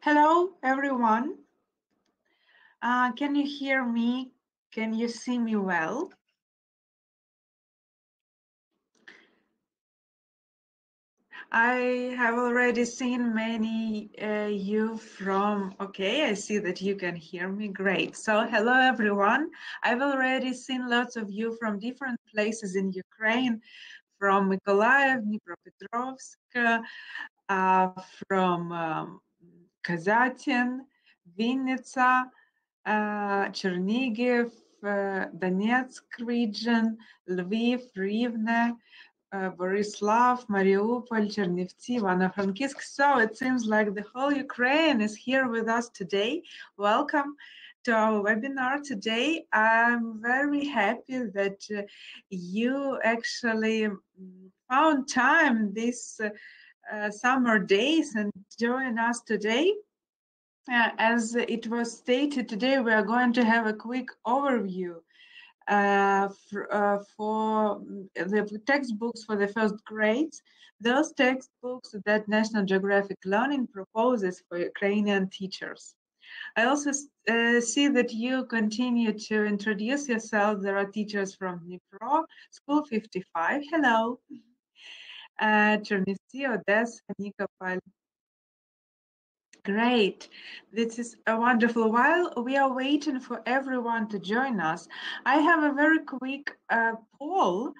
Hello, everyone. Can you hear me? Can you see me well? I have already seen many you from, okay, I see that you can hear me, great. So hello everyone. I've already seen lots of you from different places in Ukraine, from Mykolaiv, Dnipropetrovsk, from Kazatyn, Vinnytsia, Chernigiv, Donetsk region, Lviv, Rivne, Borislav, Mariupol, Chernivtsi, Ivano-Frankivsk. So it seems like the whole Ukraine is here with us today. Welcome to our webinar today. I'm very happy that you actually found time this summer days and join us today. As it was stated today, we are going to have a quick overview for the textbooks for the first grades, those textbooks that National Geographic Learning proposes for Ukrainian teachers. I also see that you continue to introduce yourself. There are teachers from Dnipro, School 55, hello, Chernivtsi, Odessa, Nikopol. Great. This is a wonderful. While we are waiting for everyone to join us, I have a very quick poll.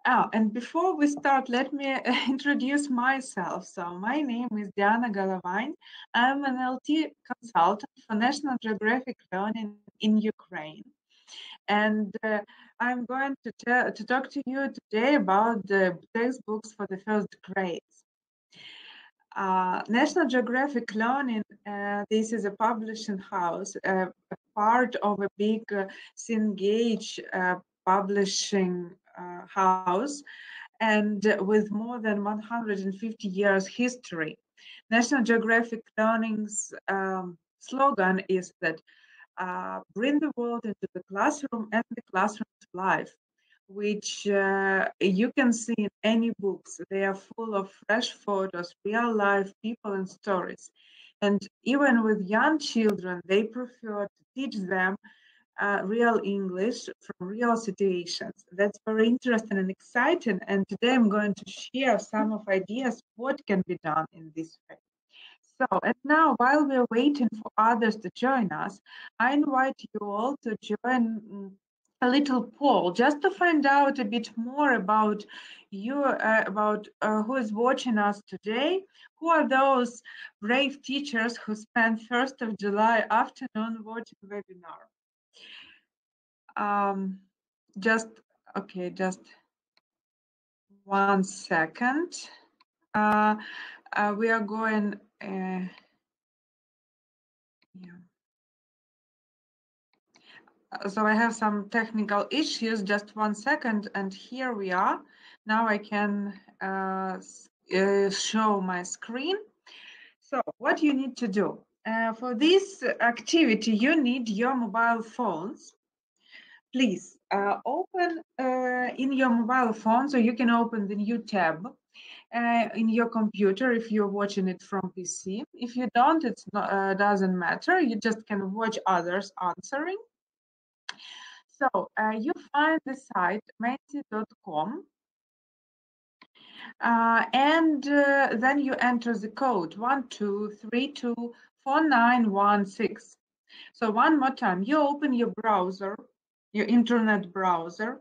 And before we start, let me introduce myself. So my name is Diana Головань. I'm an LT consultant for National Geographic Learning in Ukraine. And I'm going to talk to you today about the textbooks for the first grades. National Geographic Learning, this is a publishing house, a part of a big Cengage publishing house, and with more than 150 years history. National Geographic Learning's slogan is that bring the world into the classroom and the classroom to life, which you can see in any books. They are full of fresh photos, real life people and stories. And even with young children, they prefer to teach them real English from real situations. That's very interesting and exciting. And today I'm going to share some of ideas what can be done in this way. So, and now while we're waiting for others to join us, I invite you all to join a little poll just to find out a bit more about you, about who is watching us today. Who are those brave teachers who spent 1st of July afternoon watching webinar? Just 1 second. We are going. So I have some technical issues, just 1 second, and here we are. Now I can show my screen. So what you need to do, for this activity, you need your mobile phones. Please open in your mobile phone, so you can open the new tab in your computer if you're watching it from PC. If you don't, it doesn't matter. You just can watch others answering. So you find the site menti.com and then you enter the code 12324916. So one more time, you open your browser, your internet browser,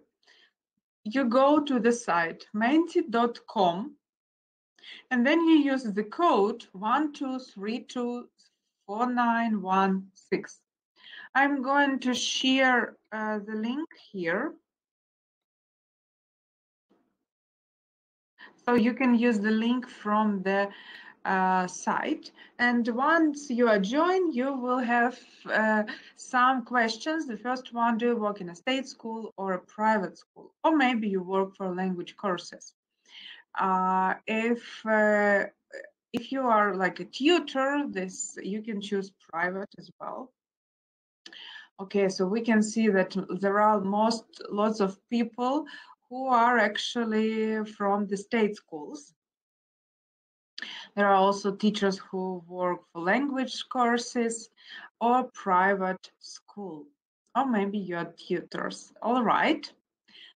you go to the site menti.com and then you use the code 12324916. I'm going to share the link here. So you can use the link from the site. And once you are joined, you will have some questions. The first one, do you work in a state school or a private school? Or maybe you work for language courses. If you are like a tutor, you can choose private as well. Okay, so we can see that there are lots of people who are actually from the state schools. There are also teachers who work for language courses or private school, or maybe you're tutors. All right.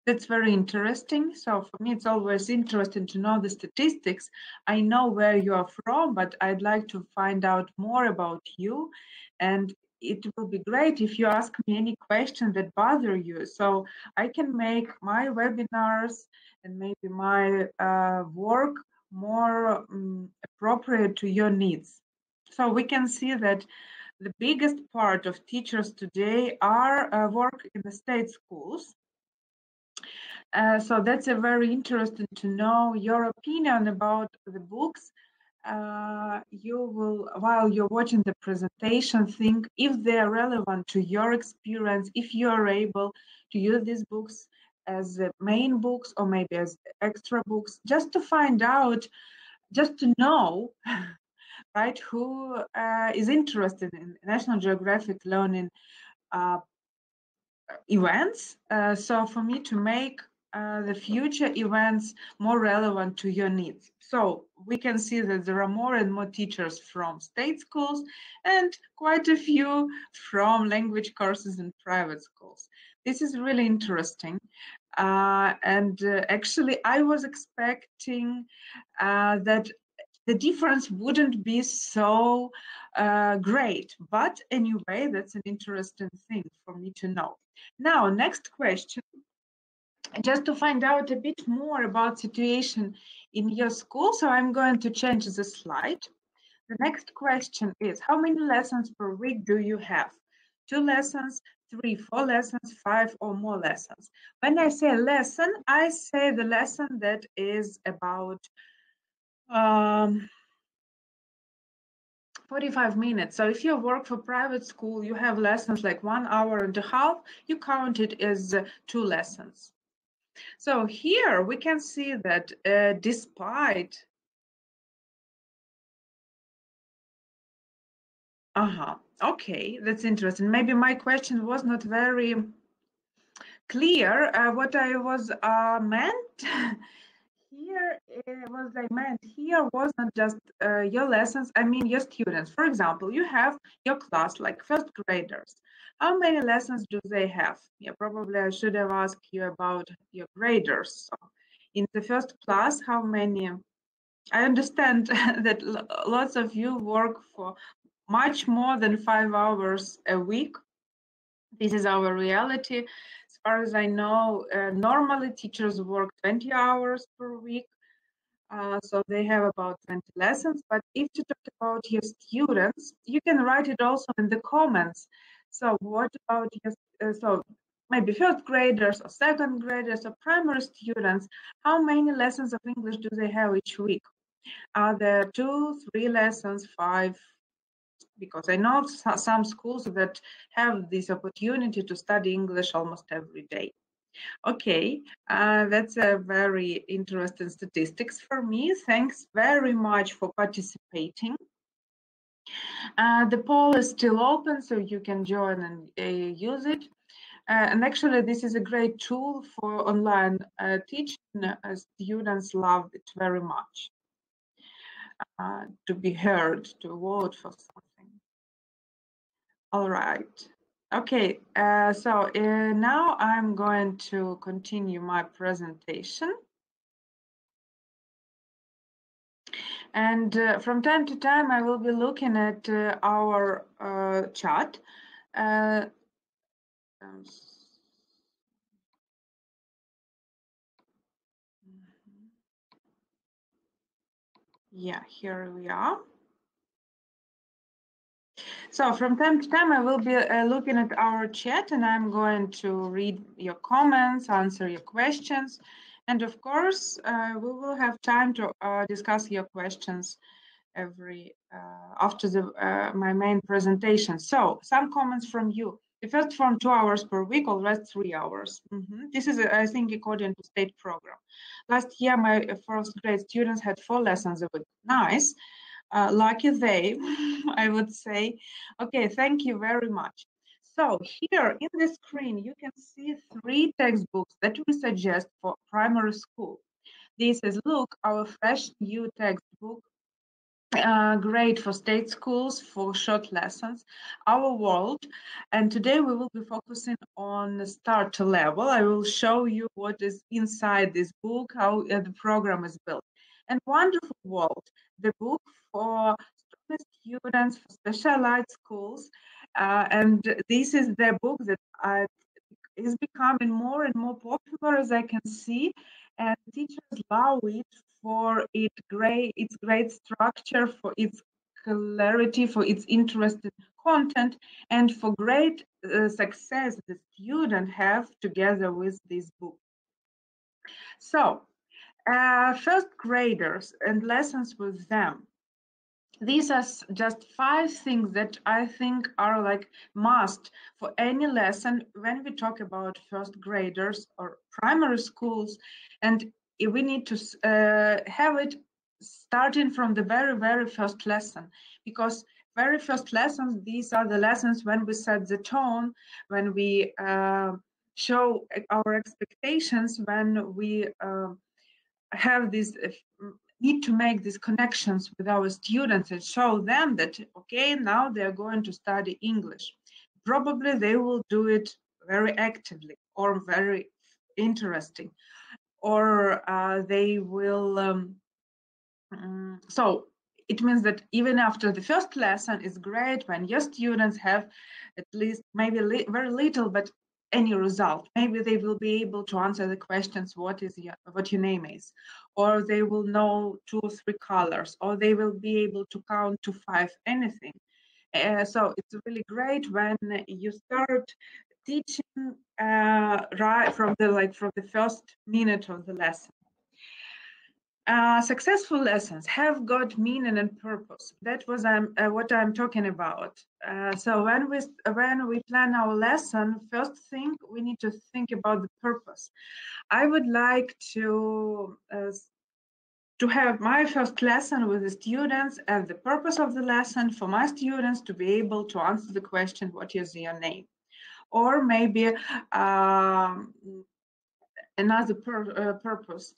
That's very interesting. So for me, it's always interesting to know the statistics. I know where you are from, but I'd like to find out more about you. And it will be great if you ask me any questions that bother you. So I can make my webinars and maybe my work more appropriate to your needs. So we can see that the biggest part of teachers today are work in the state schools. So that's a very interesting to know your opinion about the books. You will, while you're watching the presentation, think if they are relevant to your experience, if you are able to use these books as main books or maybe as extra books, just to find out, just to know, right, who is interested in National Geographic Learning events. So for me to make the future events more relevant to your needs. So we can see that there are more and more teachers from state schools and quite a few from language courses in private schools. This is really interesting. Actually, I was expecting that the difference wouldn't be so great. But anyway, that's an interesting thing for me to know. Now, next question, just to find out a bit more about situation in your school. So I'm going to change the slide. The next question is, how many lessons per week do you have? 2 lessons, 3, 4 lessons, 5 or more lessons. When I say lesson, I say the lesson that is about 45 minutes. So if you work for private school, you have lessons like 1 hour and a half, you count it as 2 lessons. So here we can see that despite okay, that's interesting. Maybe my question was not very clear. What I was meant here was not just your lessons, I mean your students. For example, you have your class, like first graders. How many lessons do they have? Yeah, probably I should have asked you about your graders. So in the first class, how many? I understand that lots of you work for much more than 5 hours a week. This is our reality. As far as I know, normally teachers work 20 hours per week. So they have about 20 lessons. But if you talk about your students, you can write it also in the comments. So what about your, so maybe first graders or second graders or primary students, how many lessons of English do they have each week? Are there 2, 3 lessons, 5? Because I know some schools that have this opportunity to study English almost every day. Okay, that's a very interesting statistics for me. Thanks very much for participating. The poll is still open, so you can join and use it. And actually, this is a great tool for online teaching. Students love it very much. To be heard, to vote for something. All right. Okay, so now I'm going to continue my presentation. And from time to time, I will be looking at our chat. Yeah, here we are. So from time to time, I will be looking at our chat, and I'm going to read your comments, answer your questions. And of course, we will have time to discuss your questions after my main presentation. So some comments from you. The first from 2 hours per week, or rest 3 hours. This is, I think, according to state program. Last year, my first grade students had 4 lessons a week. Nice. Lucky they, I would say. Okay, thank you very much. So here in the screen, you can see 3 textbooks that we suggest for primary school. This is, look, our fresh new textbook, great for state schools for short lessons, Our World. And today we will be focusing on the starter level. I will show you what is inside this book, how the program is built. And Wonderful World, the book for students, for specialized schools. And this is the book that is becoming more and more popular, as I can see, and teachers love it for its great structure, for its clarity, for its interesting content, and for great success the student have together with this book. So, first graders and lessons with them. These are just 5 things that I think are like must for any lesson when we talk about first graders or primary schools, and we need to have it starting from the very first lesson, because very first lessons, these are the lessons when we set the tone, when we show our expectations, when we have this need to make these connections with our students and show them that, okay, now they're going to study English. Probably they will do it very actively or very interesting, or they will, so it means that even after the first lesson is great when your students have at least maybe very little, but any result. Maybe they will be able to answer the questions, what your name is, or they will know 2 or 3 colors, or they will be able to count to 5, anything. So it's really great when you start teaching right from the first minute of the lesson. Successful lessons have got meaning and purpose. That was what I'm talking about. So when we plan our lesson, first thing we need to think about the purpose. I would like to have my first lesson with the students, and the purpose of the lesson for my students to be able to answer the question, what is your name? Or maybe another purpose.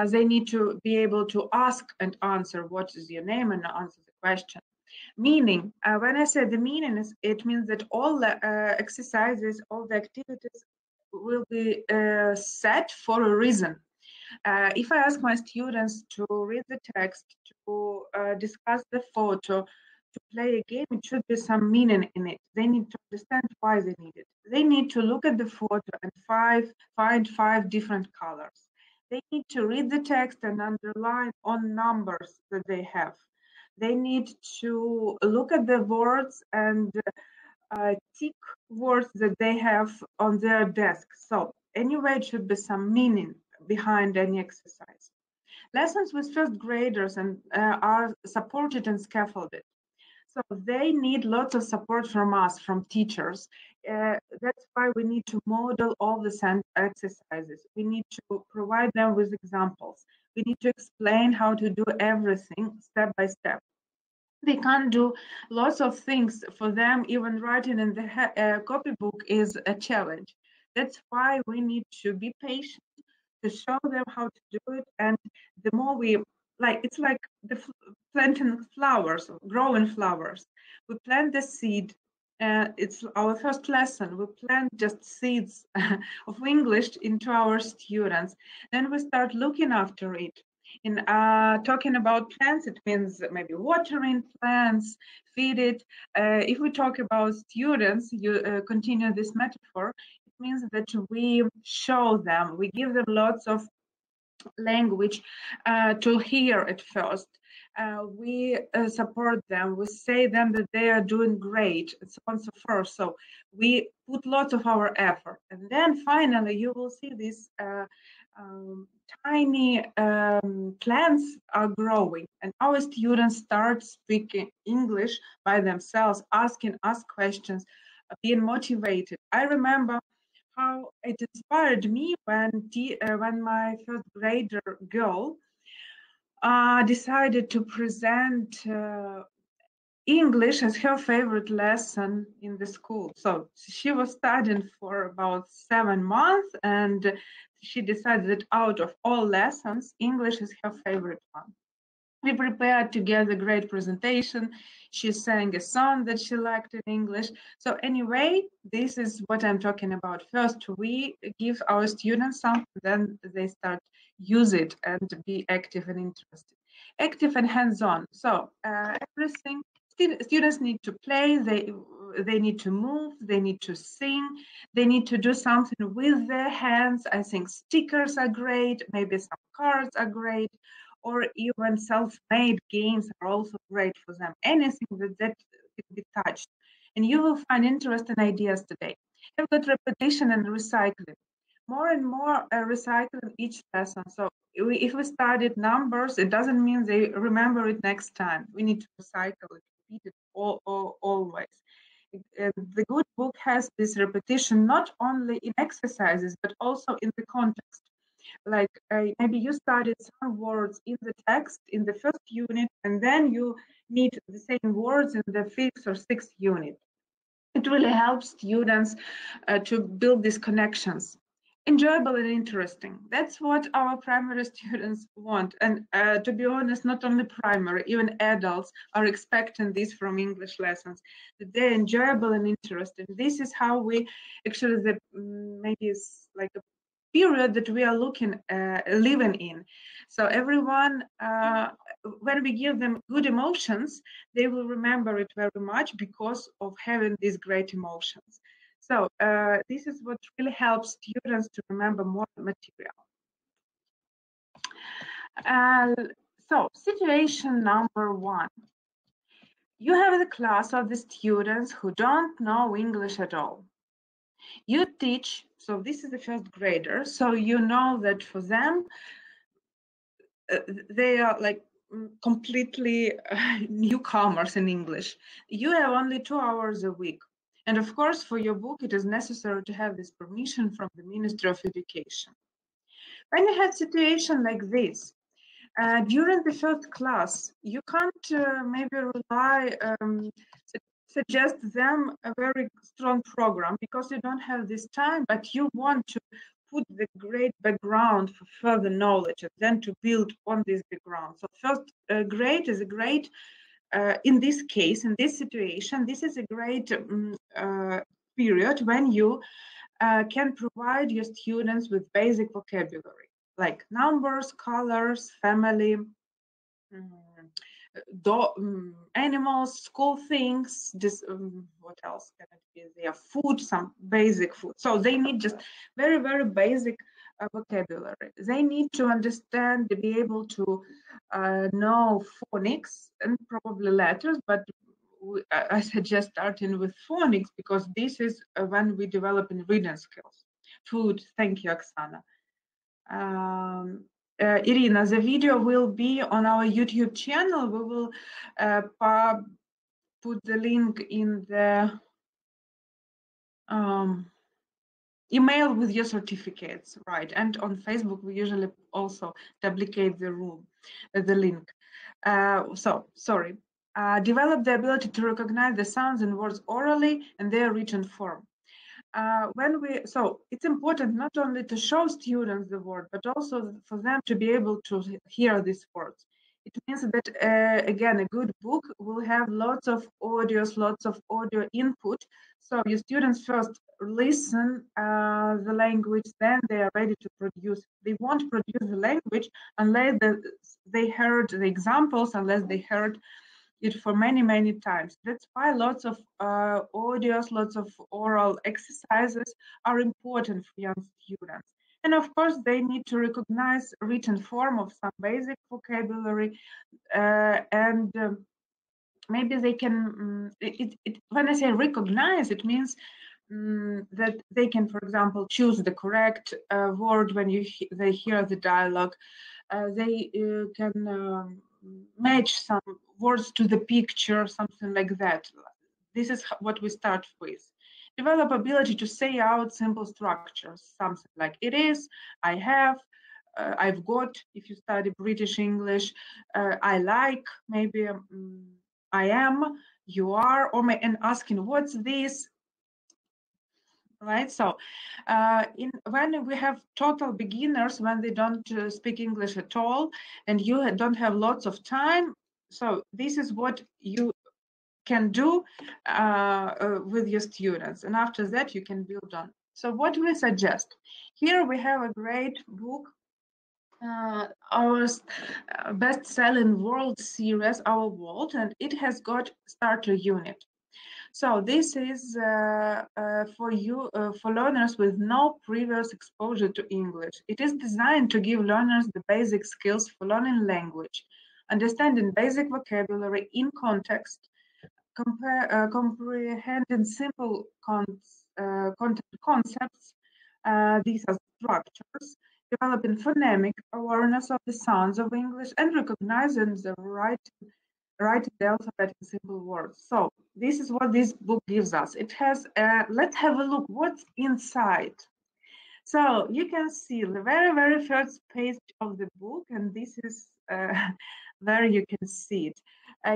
They need to be able to ask and answer what is your name and answer the question. Meaning, when I say the meaning, it means that all the exercises, all the activities will be set for a reason. If I ask my students to read the text, to discuss the photo, to play a game, it should be some meaning in it. They need to understand why they need it. They need to look at the photo and find 5 different colors. They need to read the text and underline on numbers that they have. They need to look at the words and tick words that they have on their desk. So anyway, it should be some meaning behind any exercise. Lessons with first graders and are supported and scaffolded. So they need lots of support from us, from teachers. That's why we need to model all the exercises. We need to provide them with examples. We need to explain how to do everything step by step. They can't do lots of things. For them, even writing in the copybook is a challenge. That's why we need to be patient, to show them how to do it. And the more we it's like the planting flowers, growing flowers. We plant the seed. It's our first lesson. We plant just seeds of English into our students. Then we start looking after it. In talking about plants, it means maybe watering plants, feed it. If we talk about students, you continue this metaphor, it means that we show them, we give them lots of language to hear at first. We support them, we say them that they are doing great, and so on and so forth. So we put lots of our effort. And then finally, you will see these tiny plants are growing, and our students start speaking English by themselves, asking us questions, being motivated. I remember how it inspired me when my first grader girl decided to present English as her favorite lesson in the school. So she was studying for about 7 months, and she decided that out of all lessons, English is her favorite one. We prepared together a great presentation. She sang a song that she liked in English. So anyway, this is what I'm talking about. First, we give our students something, then they start use it and be active and interested. Active and hands-on. So everything, students need to play, they need to move, they need to sing, they need to do something with their hands. I think stickers are great, maybe some cards are great, or even self-made games are also great for them. Anything that can be touched. And you will find interesting ideas today. I've got repetition and recycling. More and more recycling each lesson. So if we studied numbers, it doesn't mean they remember it next time. We need to recycle it, repeat it always. The good book has this repetition not only in exercises, but also in the context. Like maybe you studied some words in the text in the first unit, and then you meet the same words in the 5th or 6th unit. It really helps students to build these connections. Enjoyable and interesting. That's what our primary students want. And to be honest, not only primary, even adults are expecting this from English lessons, that they're enjoyable and interesting. This is how we actually, maybe it's like a period that we are living in. So everyone, when we give them good emotions, they will remember it very much because of having these great emotions. So this is what really helps students to remember more material. So situation number 1. You have the class of the students who don't know English at all. You teach, so this is the first grader, so you know that for them, they are like completely newcomers in English. You have only 2 hours a week. And of course, for your book, it is necessary to have this permission from the Ministry of Education. When you have a situation like this, during the first class, you can't maybe rely, suggest them a very strong program because you don't have this time, but you want to put the great background for further knowledge and then to build on this background. So first grade is a great, in this case, in this situation, this is a great period when you can provide your students with basic vocabulary, like numbers, colors, family, animals, school things, this, what else can it be? Their food, some basic food. So they need just very, very basic vocabulary. They need to understand, to be able to know phonics and probably letters, but I suggest starting with phonics because this is when we develop in reading skills. Food, thank you, Oksana. Irina, the video will be on our YouTube channel. We will put the link in the email with your certificates, right? And on Facebook, we usually also duplicate the link. So, sorry. Develop the ability to recognize the sounds and words orally and their written form. So it's important not only to show students the word, but also for them to be able to hear these words. It means that, again, a good book will have lots of audios, lots of audio input. So your students first listen the language, then they are ready to produce. They won't produce the language unless they heard the examples, unless they heard it for many, many times. That's why lots of audios, lots of oral exercises are important for young students. And of course, they need to recognize written form of some basic vocabulary, and maybe they can, when I say recognize, it means that they can, for example, choose the correct word when they hear the dialogue. They can match some words to the picture, something like that. This is what we start with. Develop ability to say out simple structures, something like it is, I have, I've got, if you study British English, I like, maybe I am, you are, or and asking what's this, right? So when we have total beginners, when they don't speak English at all, and you don't have lots of time, so this is what you can do with your students, and after that you can build on. So what we suggest here, we have a great book, our best-selling world series, Our World, and it has got starter unit. So this is for you, for learners with no previous exposure to English. It is designed to give learners the basic skills for learning language, understanding basic vocabulary in context, comprehending simple concepts, these are structures, developing phonemic awareness of the sounds of English, and recognizing the writing the alphabet in simple words. So this is what this book gives us. It has, let's have a look what's inside. So you can see the very first page of the book, and this is where you can see it.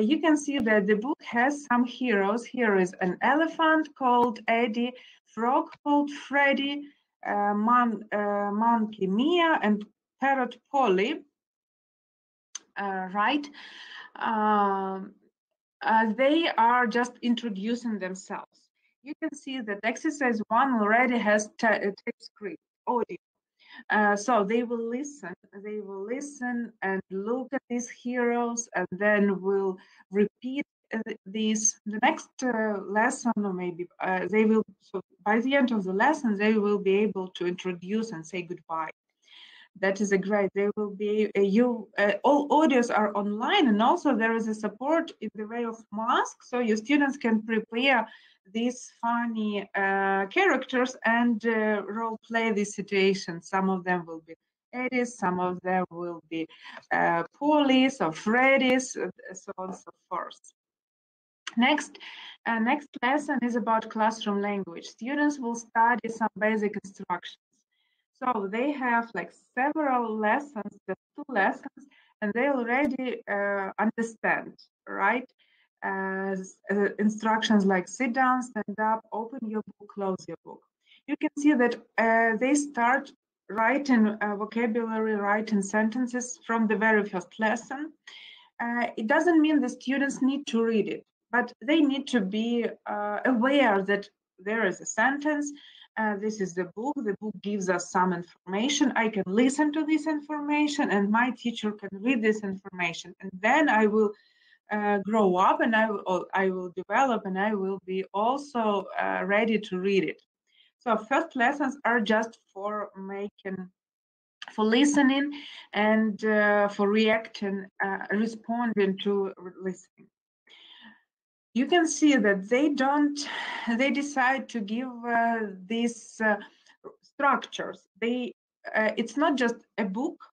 You can see that the book has some heroes. Here is an elephant called Eddie, frog called Freddy, monkey Mia, and parrot Polly. Right? They are just introducing themselves. You can see that exercise 1 already has text script, audio. So they will listen and look at these heroes, and then will repeat these. The next lesson, or maybe they will, so by the end of the lesson, they will be able to introduce and say goodbye. That is a great. They will be all audios are online, and also there is a support in the way of mask, so your students can prepare these funny characters and role play these situations. Some of them will be Eddies, some of them will be Pollies or Freddies, so on and so forth. Next lesson is about classroom language. Students will study some basic instructions. So they have like several lessons, just 2 lessons, and they already understand, right? Instructions like sit down, stand up, open your book, close your book. You can see that they start writing vocabulary, writing sentences from the very first lesson. It doesn't mean the students need to read it, but they need to be aware that there is a sentence. This is the book. The book gives us some information. I can listen to this information, and my teacher can read this information. And then I will grow up, and I will develop, and I will be also ready to read it. So first lessons are just for listening and for reacting, responding to listening. You can see that they decide to give these structures. It's not just a book.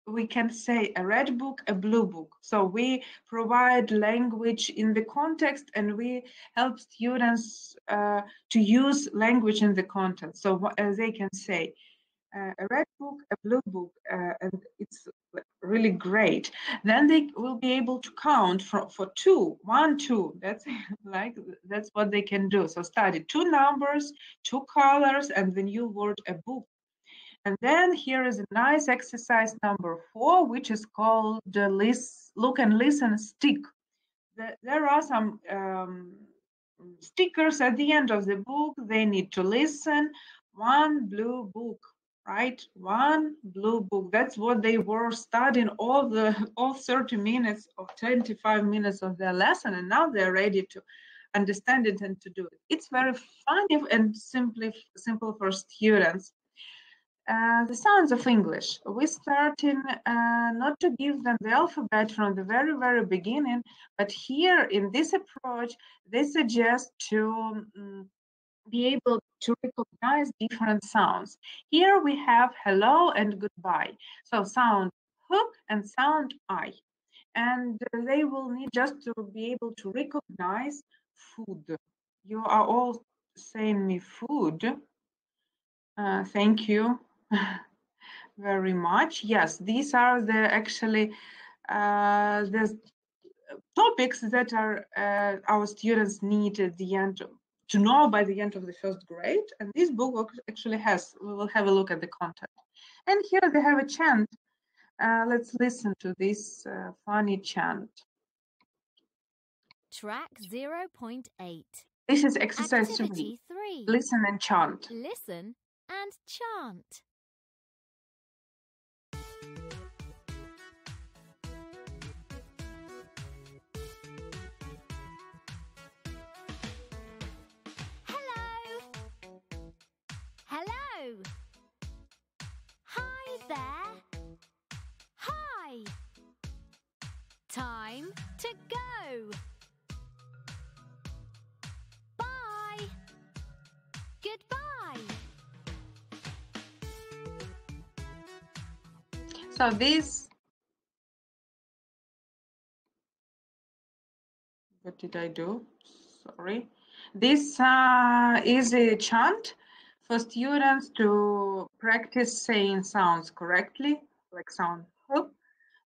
We can say a red book, a blue book. So we provide language in the context, and we help students to use language in the context. So they can say a red book, a blue book, and it's really great. Then they will be able to count for 2, 1, 2. That's that's what they can do. So study 2 numbers, 2 colors, and the new word, a book. And then here is a nice exercise number 4, which is called look and listen stick. There are some stickers at the end of the book. They need to listen. 1 blue book, right? 1 blue book. That's what they were studying all 30 minutes or 25 minutes of their lesson, and now they're ready to understand it and to do it. It's very funny and simple for students. The sounds of English. We starting not to give them the alphabet from the very beginning, but here in this approach, they suggest to be able to recognize different sounds. Here we have hello and goodbye. So sound H and sound I. And they will need just to be able to recognize food. You are all saying me food. Thank you very much. Yes, these are the actually the topics that are our students need at the end to know by the end of the first grade. And this book actually has, we will have a look at the content. And here they have a chant. Let's listen to this funny chant. Track 0.8. This is exercise Activity 3. Listen and chant. Listen and chant. Hello. Hi there. Hi. Time to go. Bye. Goodbye. So this, what did I do? Sorry. This is a chant for students to practice saying sounds correctly, like sound h.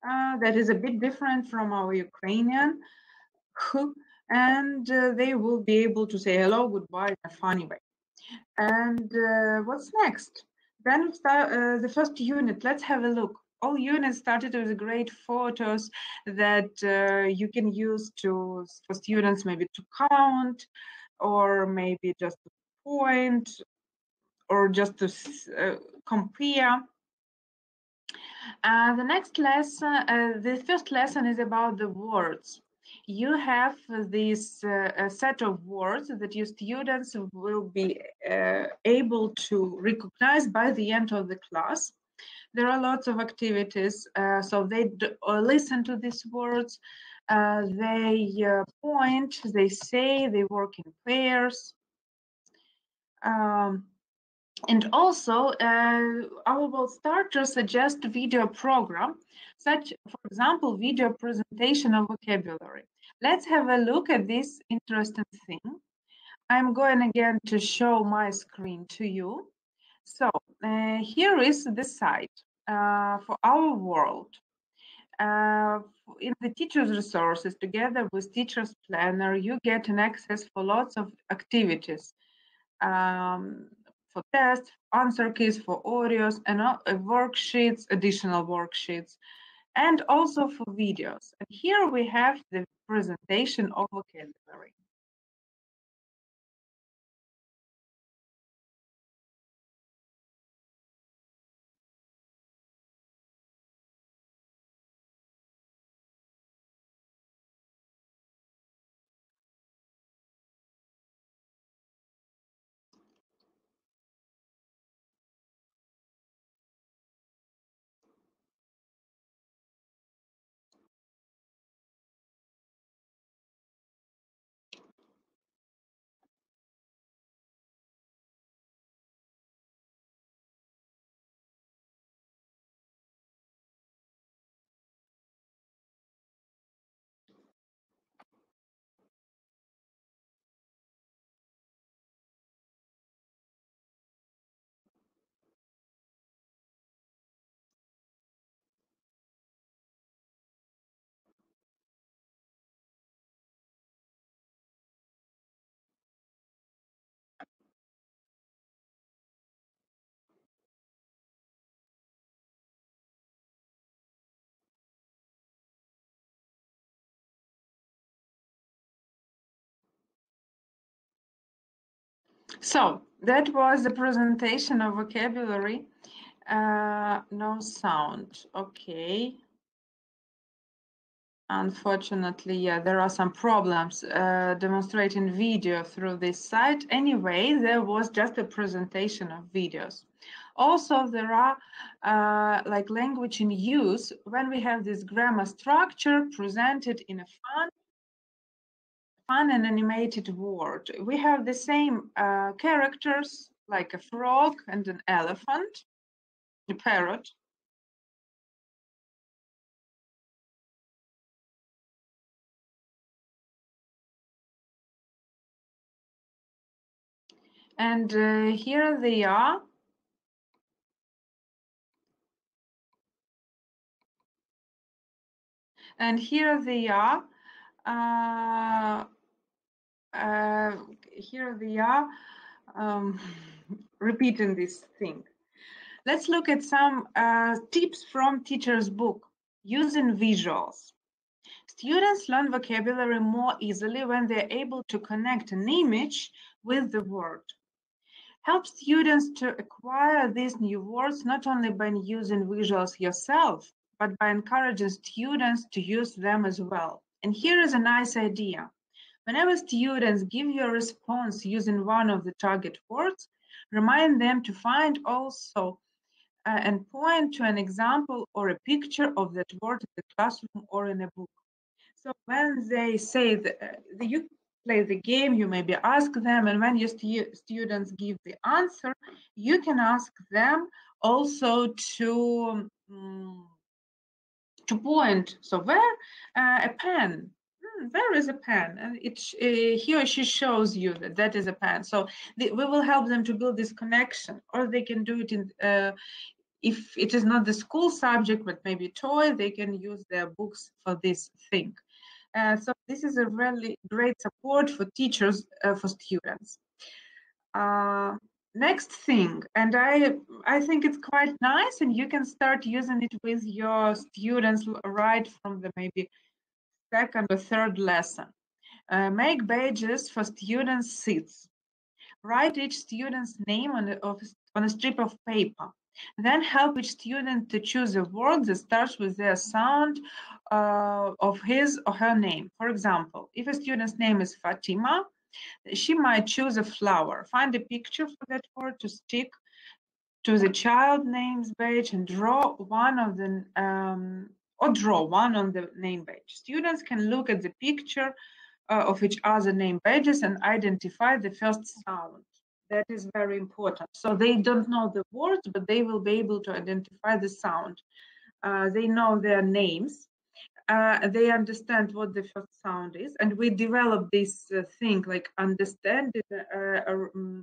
That is a bit different from our Ukrainian h, and they will be able to say hello, goodbye in a funny way. And what's next? Then we start the first unit. Let's have a look. All units started with great photos that you can use for students maybe to count, or maybe just to point, or just to compare. The next lesson, the first lesson is about the words. You have this set of words that your students will be able to recognize by the end of the class. There are lots of activities, so they listen to these words, they point, they say, they work in pairs. And also, I will start to suggest video program, such, for example, video presentation of vocabulary. Let's have a look at this interesting thing. I'm going again to show my screen to you. So here is the site for our world. In the teacher's resources, together with teacher's planner, you get an access for lots of activities. For tests, answer keys for audios, and worksheets, additional worksheets, and also for videos. And here we have the presentation of vocabulary. So that was the presentation of vocabulary. No sound. Okay. Unfortunately, yeah, there are some problems demonstrating video through this site. Anyway, there was just a presentation of videos. Also, there are like language in use when we have this grammar structure presented in a fun and animated word. We have the same characters like a frog and an elephant, a parrot. And here they are. And here they are. Here they are, repeating this thing. Let's look at some tips from teacher's book using visuals. Students learn vocabulary more easily when they're able to connect an image with the word. Help students to acquire these new words not only by using visuals yourself, but by encouraging students to use them as well. And here is a nice idea. Whenever students give you a response using one of the target words, remind them to find also and point to an example or a picture of that word in the classroom or in a book. So when they say that you play the game, you maybe ask them, and when your students give the answer, you can ask them also to point. So where a pen? Where is a pen? And he or she shows you that that is a pen. So we will help them to build this connection, or they can do it in. If it is not the school subject, but maybe toy, they can use their books for this thing. So this is a really great support for teachers, for students. Next thing, and I think it's quite nice, and you can start using it with your students right from the maybe second or third lesson. Make badges for students' seats. Write each student's name on a strip of paper. Then help each student to choose a word that starts with the sound of his or her name. For example, if a student's name is Fatima, she might choose a flower. Find a picture for that word to stick to the child names badge and draw one of the draw one on the name badge. Students can look at the picture of each other name badges and identify the first sound. That is very important. So they don't know the words, but they will be able to identify the sound. They know their names. They understand what the first sound is. And we develop this thing like understanding,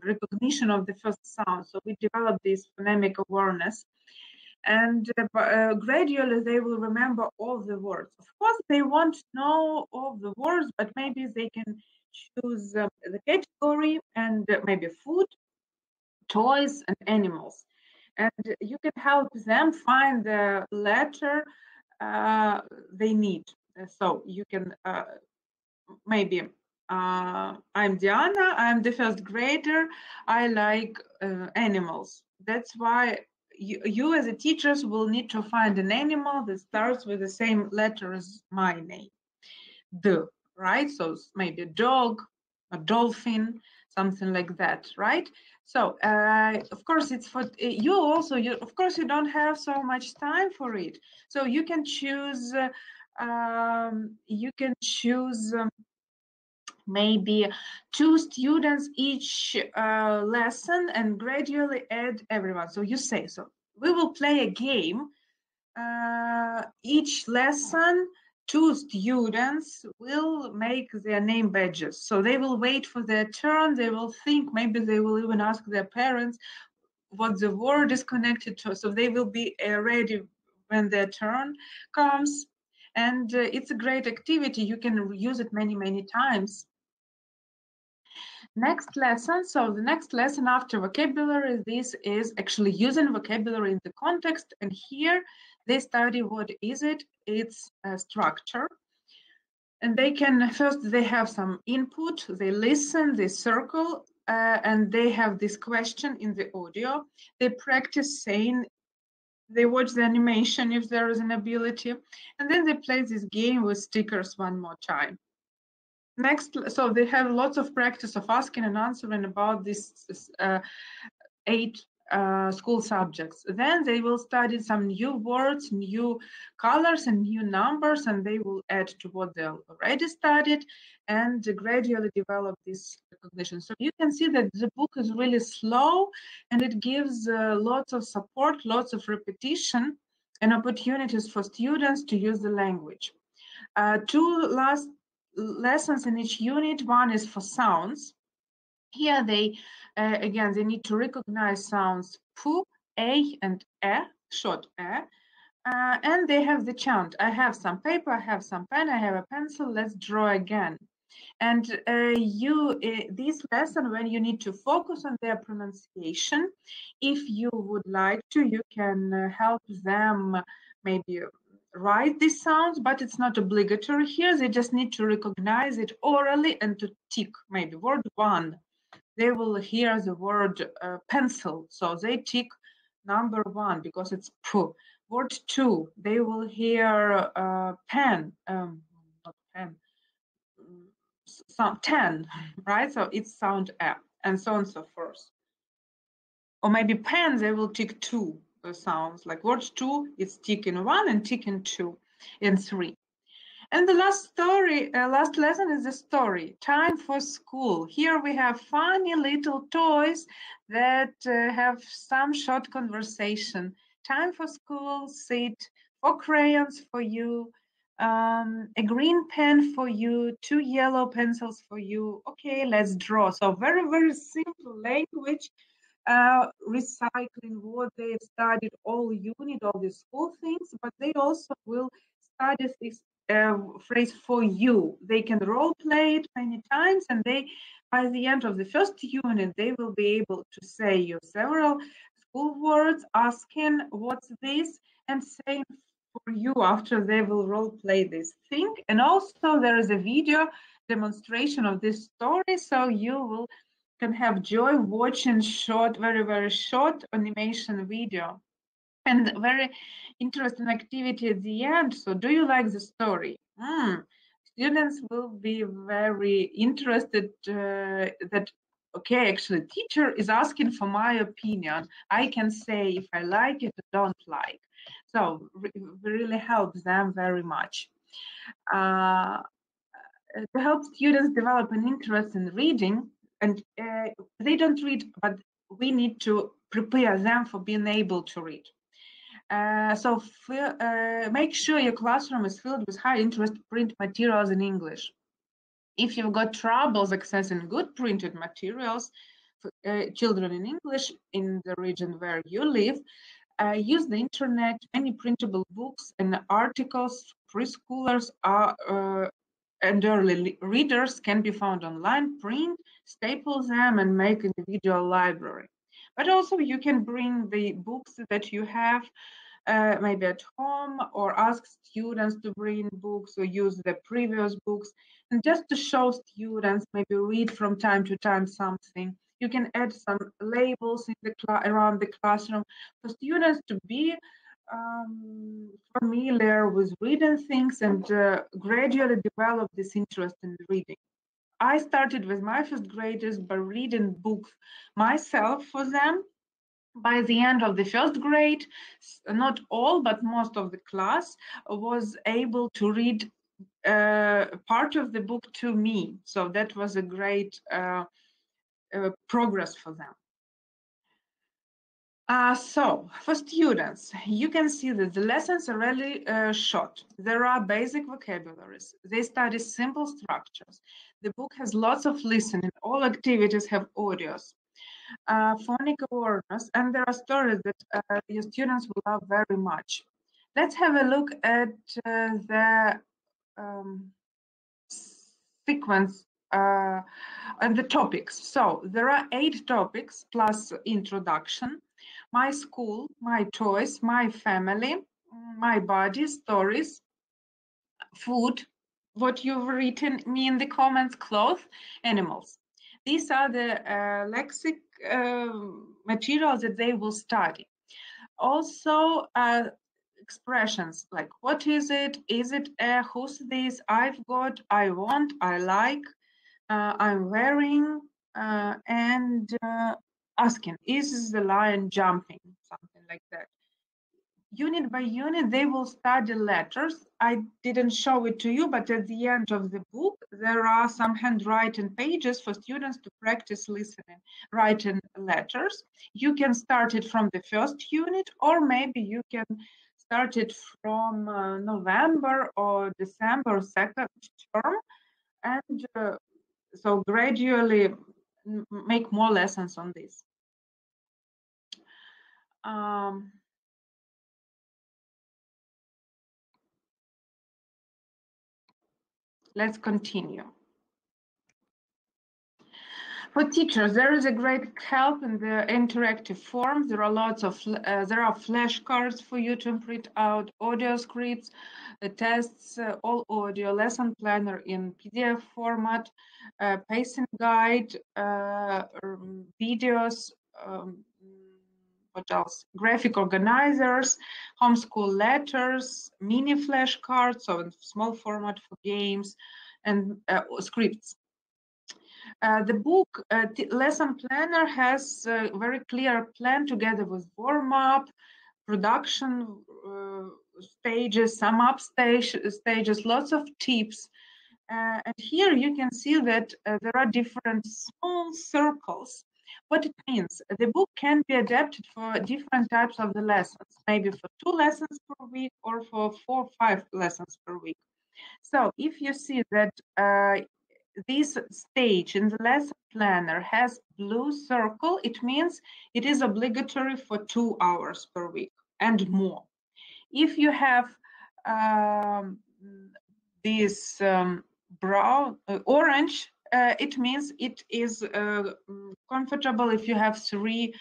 recognition of the first sound. So we develop this phonemic awareness. And gradually they will remember all the words. Of course, they won't know all the words, but maybe they can choose the category and maybe food, toys, and animals. And you can help them find the letter they need. So you can maybe I'm Diana, I'm the first grader, I like animals. That's why you as a teachers will need to find an animal that starts with the same letter as my name, right? So maybe a dog, a dolphin, something like that, right? So of course it's for you also, of course you don't have so much time for it. So you can choose maybe 2 students each lesson and gradually add everyone. So you say, so we will play a game. Each lesson, 2 students will make their name badges. So they will wait for their turn. They will think, maybe they will even ask their parents what the word is connected to. So they will be ready when their turn comes. And it's a great activity. You can use it many, many times. Next lesson. So the next lesson after vocabulary, this is actually using vocabulary in the context. And here they study what is it. It's a structure. And they can, first they have some input, they listen, they circle, and they have this question in the audio. They practice saying, they watch the animation if there is an ability, and then they play this game with stickers one more time. Next, so they have lots of practice of asking and answering about these 8 school subjects. Then they will study some new words, new colors, and new numbers, and they will add to what they already studied and gradually develop this recognition. So you can see that the book is really slow, and it gives lots of support, lots of repetition, and opportunities for students to use the language. 2 last lessons in each unit. One is for sounds. Here they, again, they need to recognize sounds pu, a, and e, short e, And they have the chant. I have some paper, I have some pen, I have a pencil, let's draw again. And this lesson, when you need to focus on their pronunciation, if you would like to, you can help them maybe write these sounds, but it's not obligatory here. They just need to recognize it orally and to tick. Maybe word 1, they will hear the word pencil, so they tick number 1 because it's p. Word 2, they will hear pen, not pen, sound 10, right? So it's sound F, and so on and so forth. Or maybe pen, they will tick 2 sounds. Like word 2, it's tick in 1 and tick in 2, in 3. And the last lesson is the story, Time for School. Here we have funny little toys that have some short conversation. Time for school, sit, 4 crayons for you, a green pen for you, 2 yellow pencils for you. Okay, let's draw. So very, very simple language, recycling what they've studied all unit, all the school things, but they also will study this phrase for you. They can role play it many times, and they, by the end of the first unit, they will be able to say you several school words, asking what's this, and saying for you after they will role play this thing. And also there is a video demonstration of this story, so you will can have joy watching short, very, very short animation video. And very interesting activity at the end. So do you like the story? Students will be very interested that, okay, actually teacher is asking for my opinion. I can say if I like it or don't like. So really helps them very much. To help students develop an interest in reading, and they don't read, but we need to prepare them for being able to read. So make sure your classroom is filled with high interest print materials in English. If you've got troubles accessing good printed materials for children in English in the region where you live, use the internet. Many printable books and articles preschoolers are and early readers can be found online. Print, staple them, and make individual library. But also you can bring the books that you have maybe at home, or ask students to bring books or use the previous books, and just to show students, maybe read from time to time something. You can add some labels in the around the classroom for students to be familiar with reading things and gradually develop this interest in reading. I started with my first graders by reading books myself for them. By the end of the first grade, not all, but most of the class was able to read part of the book to me. So that was a great progress for them. So for students, you can see that the lessons are really short. There are basic vocabularies. They study simple structures. The book has lots of listening. All activities have audios. Phonic awareness, and there are stories that your students will love very much. Let's have a look at the sequence and the topics. So there are 8 topics plus introduction: my school, my toys, my family, my body, stories, food, what you've written me in the comments, clothes, animals. These are the lexic materials that they will study. Also, expressions like what is it a, who's this, I've got, I want, I like, I'm wearing, and asking, is the lion jumping, something like that. Unit by unit, they will study letters. I didn't show it to you, but at the end of the book, there are some handwriting pages for students to practice listening, writing letters. You can start it from the first unit, or maybe you can start it from November or December, second term, and so gradually make more lessons on this. let's continue. For teachers, there is a great help in the interactive form. There are lots of flashcards for you to print out, audio scripts, tests, all audio, lesson planner in PDF format, pacing guide, videos, what else? Graphic organizers, homeschool letters, mini flashcards, so in small format for games, and scripts. The book lesson planner has a very clear plan together with warm-up, production stages, sum-up stages, lots of tips. And here you can see that there are different small circles. What it means, the book can be adapted for different types of the lessons, maybe for 2 lessons per week or for 4 or 5 lessons per week. So if you see that this stage in the lesson planner has blue circle, it means it is obligatory for 2 hours per week and more. If you have this brown, orange, it means it is comfortable if you have 3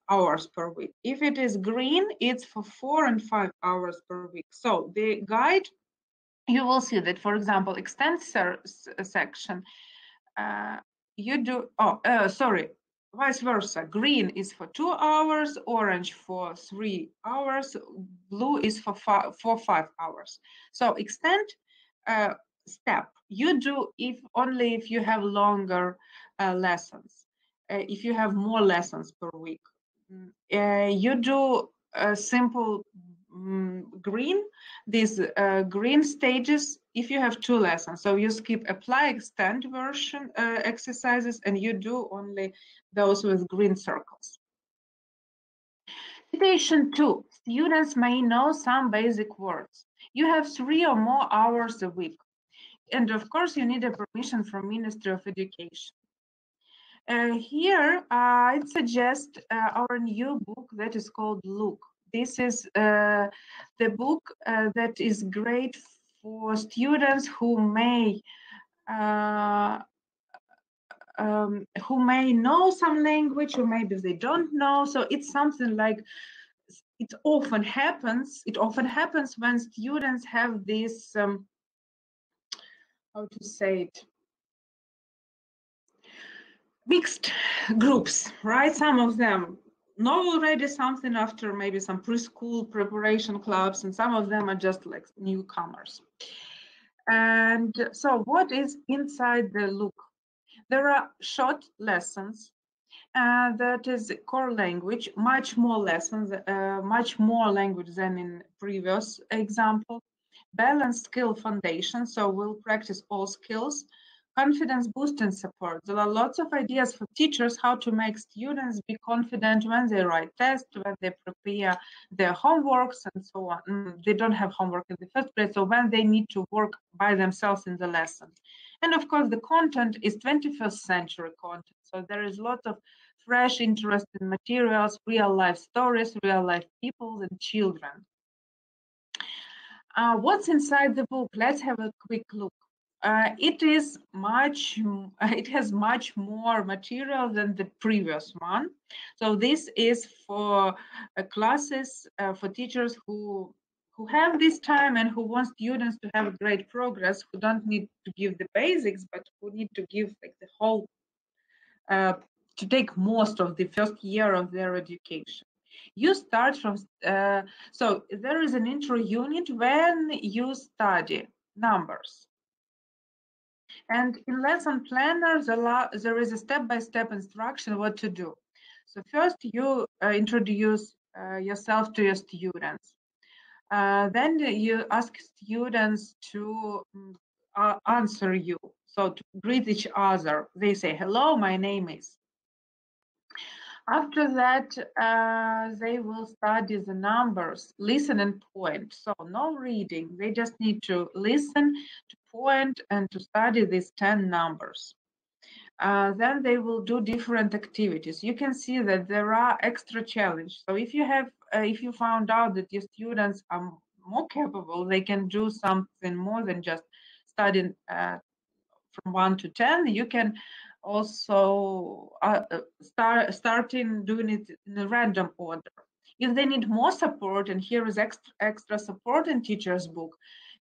hours per week. If it is green, it's for 4 and 5 hours per week. So the guide, you will see that, for example, extend section, you do, vice versa. Green is for 2 hours, orange for 3 hours, blue is for 5 hours. So extend step, you do only if you have longer lessons, if you have more lessons per week. You do a simple green, these green stages if you have 2 lessons. So you skip apply extend version exercises and you do only those with green circles. Citation 2, students may know some basic words. You have 3 or more hours a week. And of course you need a permission from Ministry of Education. Here I'd suggest our new book that is called Look. This is the book that is great for students who may know some language, or maybe they don't know. So it's something like, it often happens when students have this how to say it, mixed groups, right? Some of them know already something after maybe some preschool preparation clubs, and some of them are just like newcomers. And so what is inside the Look? There are short lessons, that is core language, much more lessons, much more language than in previous example. Balanced skill foundation, so we'll practice all skills. Confidence boost and support. There are lots of ideas for teachers how to make students be confident when they write tests, when they prepare their homeworks and so on. They don't have homework in the first place, so when they need to work by themselves in the lesson. And of course, the content is 21st century content. So there is a lot of fresh, interesting materials, real life stories, real life people and children. What's inside the book? Let's have a quick look. It has much more material than the previous one. So this is for classes, for teachers who have this time and who want students to have great progress, who don't need to give the basics, but who need to give like the whole, to take most of the first year of their education. You start from, so there is an intro unit when you study numbers. And in lesson planners, there is a step-by-step instruction what to do. So first you introduce yourself to your students. Then you ask students to answer you. So to greet each other, they say, hello, my name is. After that, they will study the numbers, listen and point. So no reading, they just need to listen, to point, and to study these 10 numbers. Then they will do different activities. You can see that there are extra challenges. So if you found out that your students are more capable, they can do something more than just studying from 1 to 10, you can also starting doing it in a random order. If they need more support, and here is extra support in teacher's book,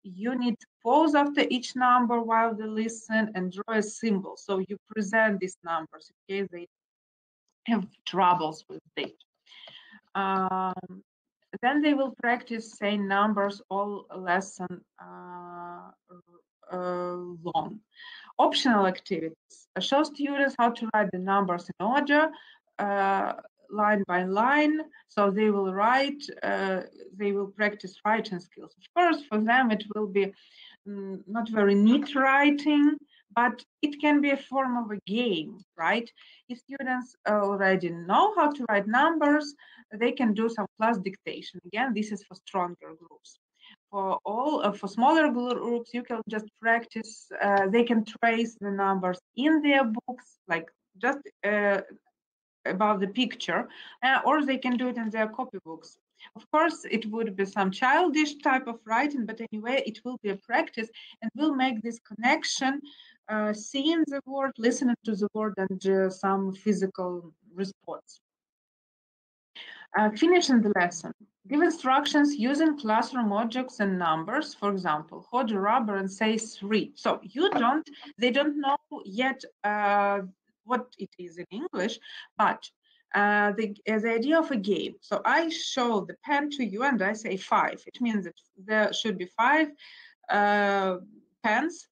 you need to pause after each number while they listen and draw a symbol. So you present these numbers in case they have troubles with it. Then they will practice saying numbers all lesson long. Optional activities show students how to write the numbers in order, line by line. So they will write, they will practice writing skills. Of course, for them it will be not very neat writing, but it can be a form of a game, right? If students already know how to write numbers, they can do some class dictation. Again, this is for stronger groups. For smaller groups, you can just practice. They can trace the numbers in their books, like just above the picture, or they can do it in their copybooks. Of course, it would be some childish type of writing, but anyway, it will be a practice and will make this connection, seeing the word, listening to the word, and some physical response. Finishing the lesson. Give instructions using classroom objects and numbers. For example, hold a rubber and say 3. So they don't know yet what it is in English, but the idea of a game. So I show the pen to you and I say 5. It means that there should be 5 pens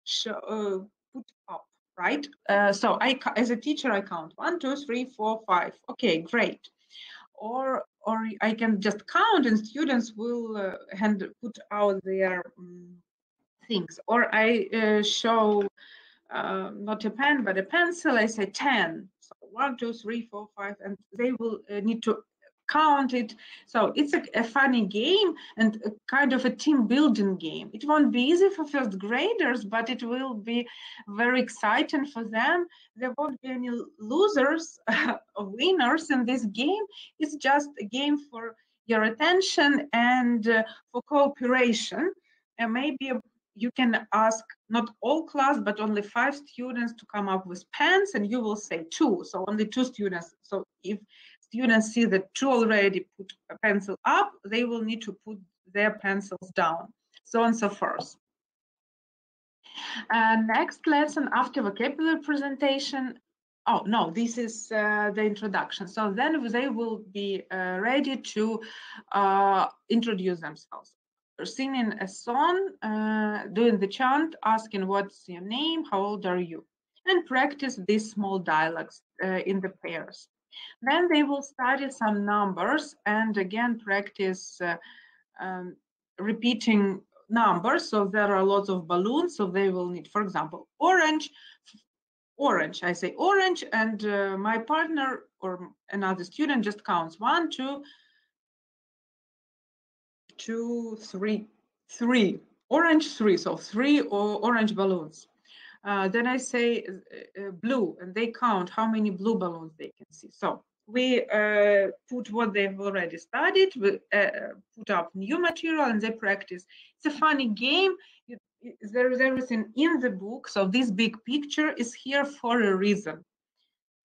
put up, right? So as a teacher, I count 1, 2, 3, 4, 5. Okay, great. Or I can just count and students will put out their things. Or I show not a pen, but a pencil. I say 10. So 1, 2, 3, 4, 5, and they will need to count it. So it's a funny game and a kind of a team building game. It won't be easy for first graders, but it will be very exciting for them. There won't be any losers or winners in this game. It's just a game for your attention and for cooperation. And maybe you can ask not all class, but only 5 students to come up with pens, and you will say 2. So only 2 students. So if students see that 2 already put a pencil up, they will need to put their pencils down, so on and so forth. Next lesson after vocabulary presentation. Oh, no, this is the introduction. So then they will be ready to introduce themselves. Singing a song, doing the chant, asking what's your name, how old are you? And practice these small dialogues in the pairs. Then they will study some numbers and again practice repeating numbers. So there are lots of balloons. So they will need, for example, orange. I say orange, and my partner or another student just counts 1, 2, 3. Orange 3. So 3 orange balloons. Then I say blue, and they count how many blue balloons they can see. So we put what they've already studied, we put up new material, and they practice. It's a funny game. There is everything in the book. So this big picture is here for a reason,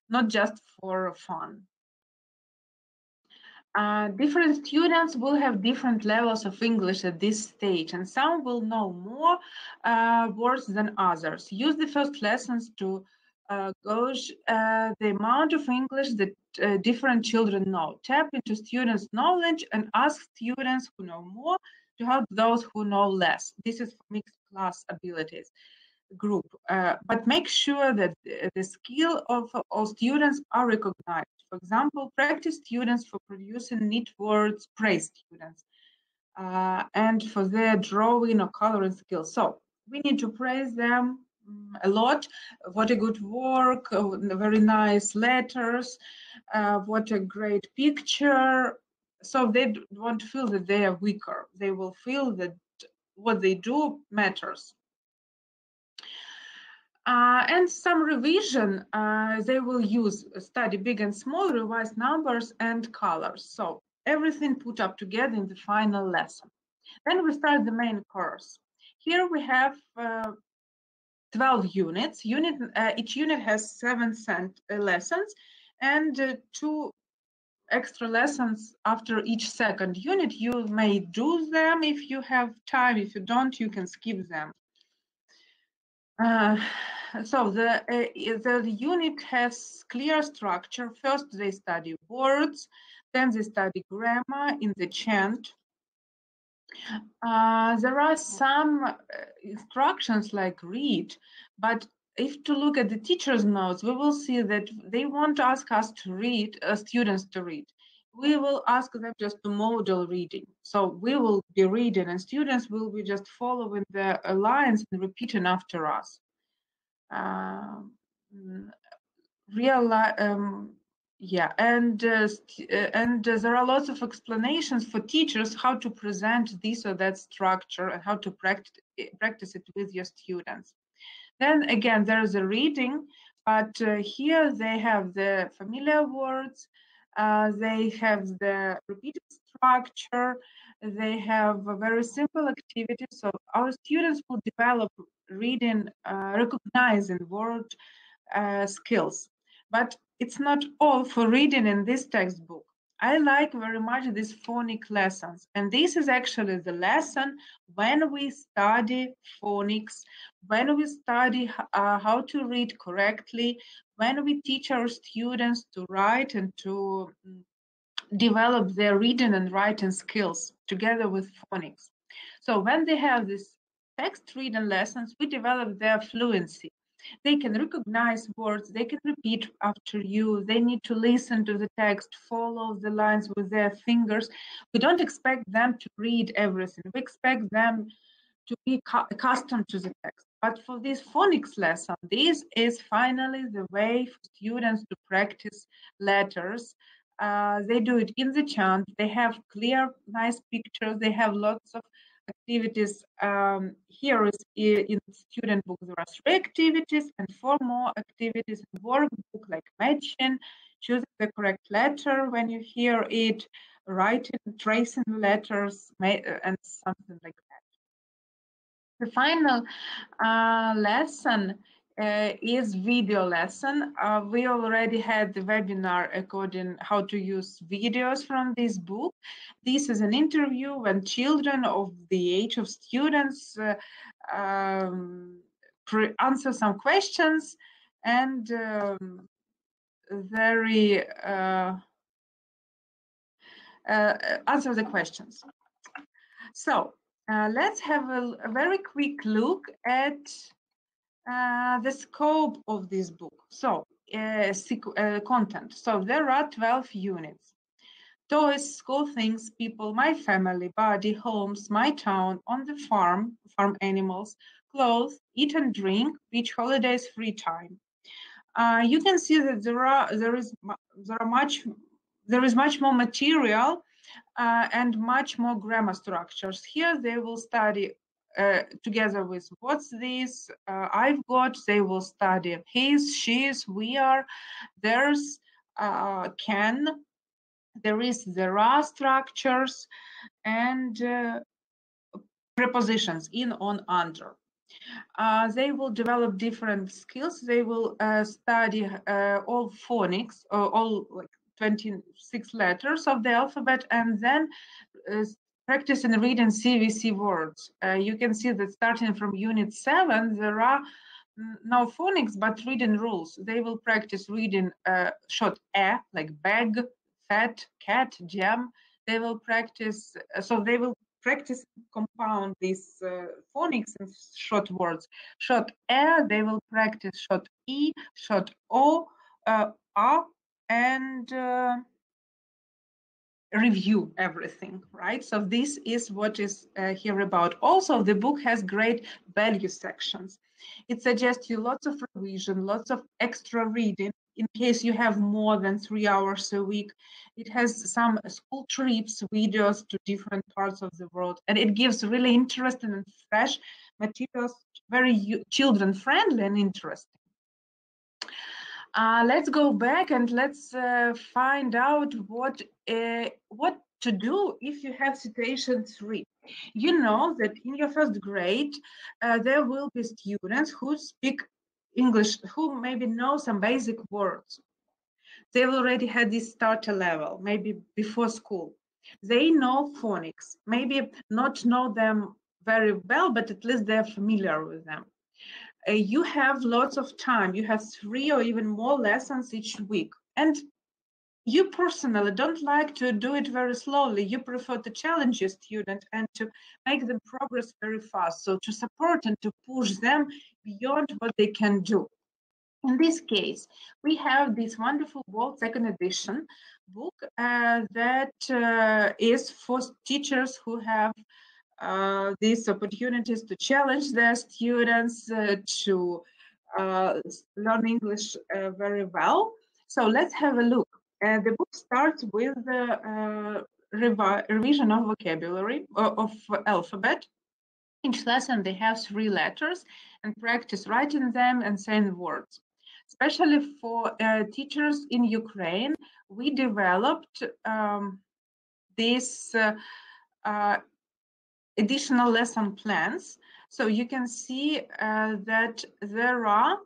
not just for fun. Different students will have different levels of English at this stage, and some will know more words than others. Use the first lessons to gauge the amount of English that different children know. Tap into students' knowledge and ask students who know more to help those who know less. This is for mixed class abilities group, but make sure that the skill of all students are recognized. For example, practice students for producing neat words, praise students, and for their drawing or coloring skills. So we need to praise them a lot. What a good work, very nice letters, what a great picture. So they won't feel that they are weaker. They will feel that what they do matters. And some revision, they will use study big and small, revise numbers and colors. So everything put up together in the final lesson. Then we start the main course. Here we have 12 units. Each unit has 7 lessons and 2 extra lessons after each second unit. You may do them if you have time. If you don't, you can skip them. So the unit has clear structure. First, they study words, then they study grammar in the chant. There are some instructions like read, but if to look at the teacher's notes, we will see that they won't ask us to read, students to read. We will ask them just to model reading. So we will be reading and students will be just following the lines and repeating after us. Yeah, and there are lots of explanations for teachers how to present this or that structure and how to practice it with your students. Then again, there's a reading, but here they have the familiar words, they have the repeated structure, they have a very simple activity. So our students will develop reading, recognizing word skills. But it's not all for reading in this textbook. I like very much these phonic lessons. And this is actually the lesson when we study phonics, when we study how to read correctly, when we teach our students to write and to develop their reading and writing skills together with phonics. So when they have these text reading lessons, we develop their fluency. They can recognize words, they can repeat after you, they need to listen to the text, follow the lines with their fingers. We don't expect them to read everything. We expect them to be accustomed to the text. But for this phonics lesson, this is finally the way for students to practice letters. They do it in the chant. They have clear, nice pictures. They have lots of activities. Here is in student book, there are 3 activities and 4 more activities in workbook, like matching, choosing the correct letter when you hear it, writing, tracing letters, and something like that. The final lesson is video lesson. We already had the webinar according how to use videos from this book. This is an interview when children of the age of students answer some questions and answer the questions. So let's have a very quick look at the scope of this book. So content. So there are 12 units. Toys, school things, people, my family, body, homes, my town, on the farm, farm animals, clothes, eat and drink, beach holidays, free time. You can see that there is much more material and much more grammar structures. Here they will study together with what's this, I've got, they will study his, she's, we are, there's, can, there are structures, and prepositions, in, on, under. They will develop different skills. They will study all phonics, all like 26 letters of the alphabet, and then practice and reading CVC words. You can see that starting from unit 7, there are no phonics, but reading rules. They will practice reading short e, like bag, fat, cat, jam. They will practice, so they will practice compound these phonics in short words. Short e, they will practice short e, short o, a, and review everything, right? So this is what is here about. Also, the book has great value sections. It suggests you lots of revision, lots of extra reading in case you have more than 3 hours a week. It has some school trips, videos to different parts of the world, and it gives really interesting and fresh materials, very children-friendly and interesting. Let's go back and let's find out what to do if you have situation 3. You know that in your first grade, there will be students who speak English, who maybe know some basic words. They've already had this starter level, maybe before school. They know phonics, maybe not know them very well, but at least they're familiar with them. You have lots of time. You have 3 or even more lessons each week. And you personally don't like to do it very slowly. You prefer to challenge your student and to make them progress very fast. So to support and to push them beyond what they can do. In this case, we have this wonderful World Second Edition book that is for teachers who have these opportunities to challenge their students to learn English very well. So let's have a look. The book starts with the revision of vocabulary, of alphabet. Each lesson they have 3 letters and practice writing them and saying words. Especially for teachers in Ukraine, we developed these additional lesson plans. So you can see that there are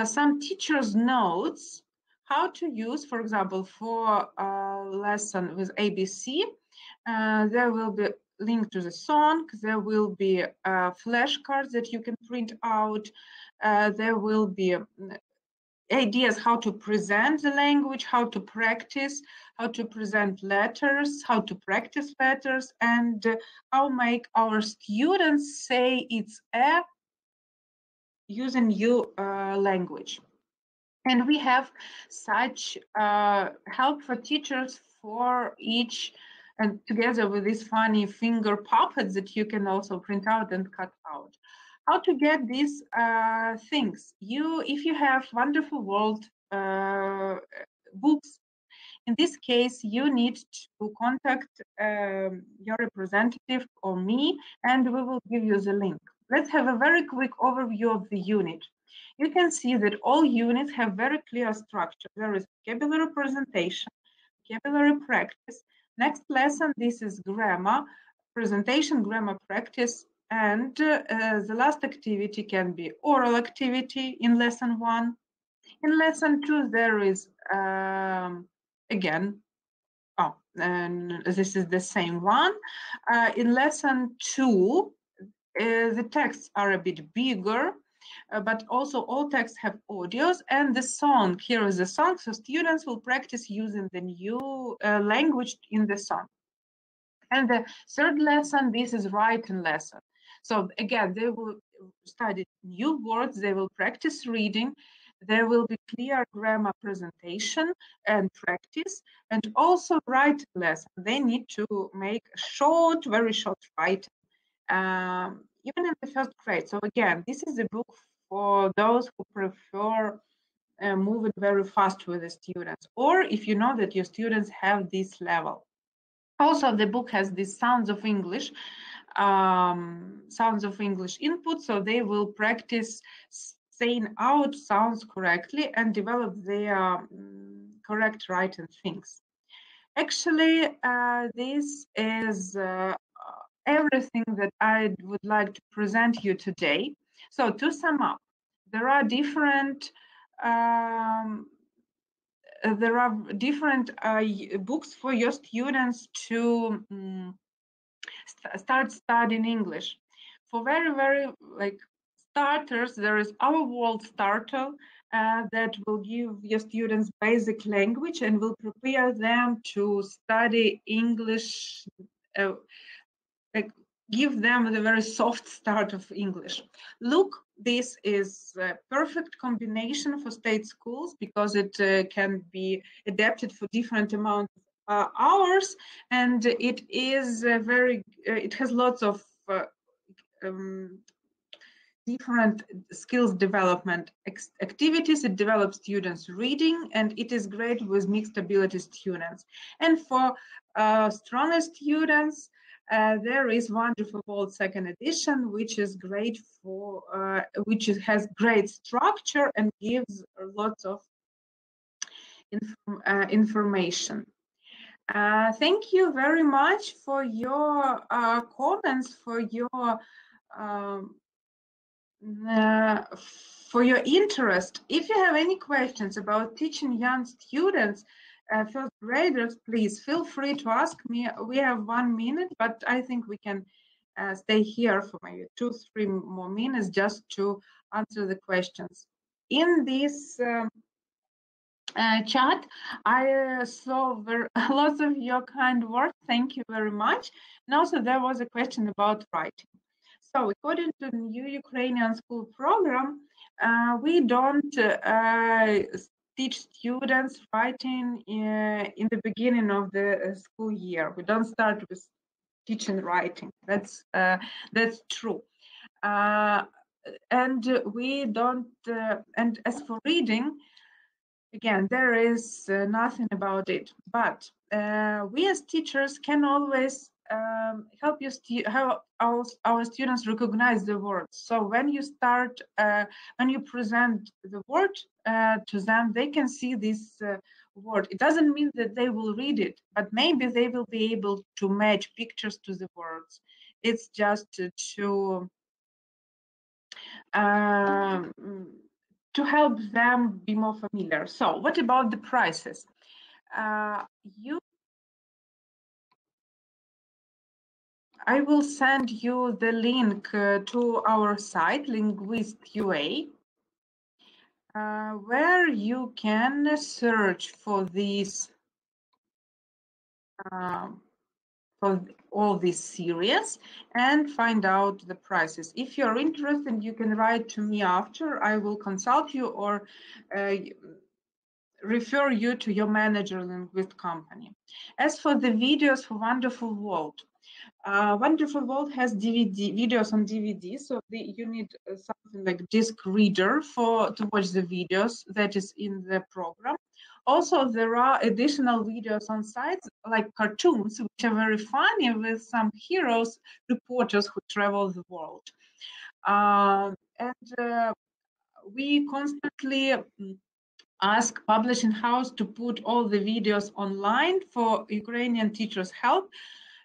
some teachers' notes how to use, for example, for a lesson with ABC, there will be link to the song, there will be flashcards that you can print out, there will be ideas how to present the language, how to practice, how to present letters, how to practice letters, and how make our students say it's a using new language. And we have such help for teachers for each, and together with these funny finger puppets that you can also print out and cut out. How to get these things? If you have wonderful world books, in this case, you need to contact your representative or me, and we will give you the link. Let's have a very quick overview of the unit. You can see that all units have very clear structure. There is vocabulary presentation, vocabulary practice. Next lesson, this is grammar, presentation, grammar practice, and the last activity can be oral activity in lesson 1. In lesson 2, there is, again, and this is the same one. In lesson 2, the texts are a bit bigger, but also all texts have audios, and the song, here is the song, so students will practice using the new language in the song. And the third lesson, this is writing lesson. So again, they will study new words, they will practice reading, there will be clear grammar presentation and practice, and also writing lesson. They need to make short, very short writing, even in the first grade. So again, this is a book for those who prefer moving very fast with the students, or if you know that your students have this level. Also, the book has these sounds of English input, so they will practice saying out sounds correctly and develop their correct writing things. Actually, this is everything that I would like to present you today. So to sum up, there are different books for your students to start studying English. For very starters, there is Our World Starter that will give your students basic language and will prepare them to study English, give them the very soft start of English. Look, this is a perfect combination for state schools because it can be adapted for different amounts of hours, and it is it has lots of different skills development activities. It develops students reading, and it is great with mixed ability students. And for stronger students, there is wonderful World Second Edition, which is great for, which has great structure and gives lots of information. Thank you very much for your comments, for your interest. If you have any questions about teaching young students, first graders, please feel free to ask me. We have 1 minute, but I think we can stay here for maybe 2-3 more minutes just to answer the questions. In this chat, I saw lots of your kind words. Thank you very much. And also there was a question about writing. So according to the new Ukrainian school program, we don't teach students writing in the beginning of the school year. We don't start with teaching writing. That's true. And we don't. And as for reading, again, there is nothing about it. But we as teachers can always help our students recognize the words. So when you start, when you present the word to them, they can see this word. It doesn't mean that they will read it, but maybe they will be able to match pictures to the words. It's just to help them be more familiar. So what about the prices? I will send you the link to our site, Linguist UA, where you can search for these for all these series and find out the prices. If you're interested, you can write to me after. I will consult you or refer you to your manager linguist company. As for the videos for Wonderful World, Wonderful World has videos on DVD, so you need something like disc reader to watch the videos that is in the program. Also, there are additional videos on sites like cartoons, which are very funny, with some heroes, reporters who travel the world. We constantly ask publishing house to put all the videos online for Ukrainian teachers' help,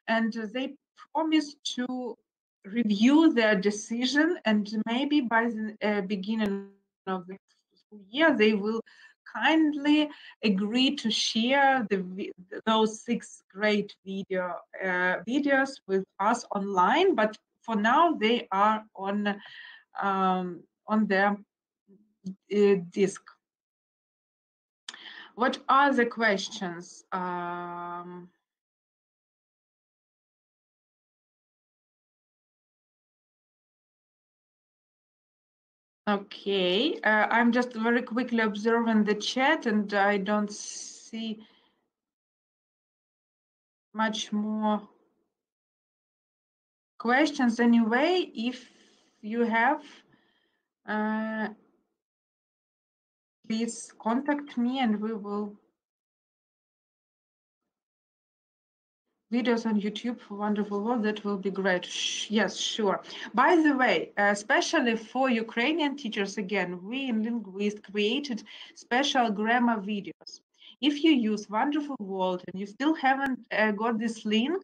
and they promise to review their decision, and maybe by the beginning of the school year they will kindly agree to share those 6 great videos with us online. But for now they are on their disk. What are the questions? Okay, I'm just very quickly observing the chat, and I don't see much more questions. Anyway, if you have, please contact me and we will. Videos on YouTube for Wonderful World, that will be great. Yes, sure. By the way, especially for Ukrainian teachers, again, we in Linguist created special grammar videos. If you use Wonderful World and you still haven't got this link,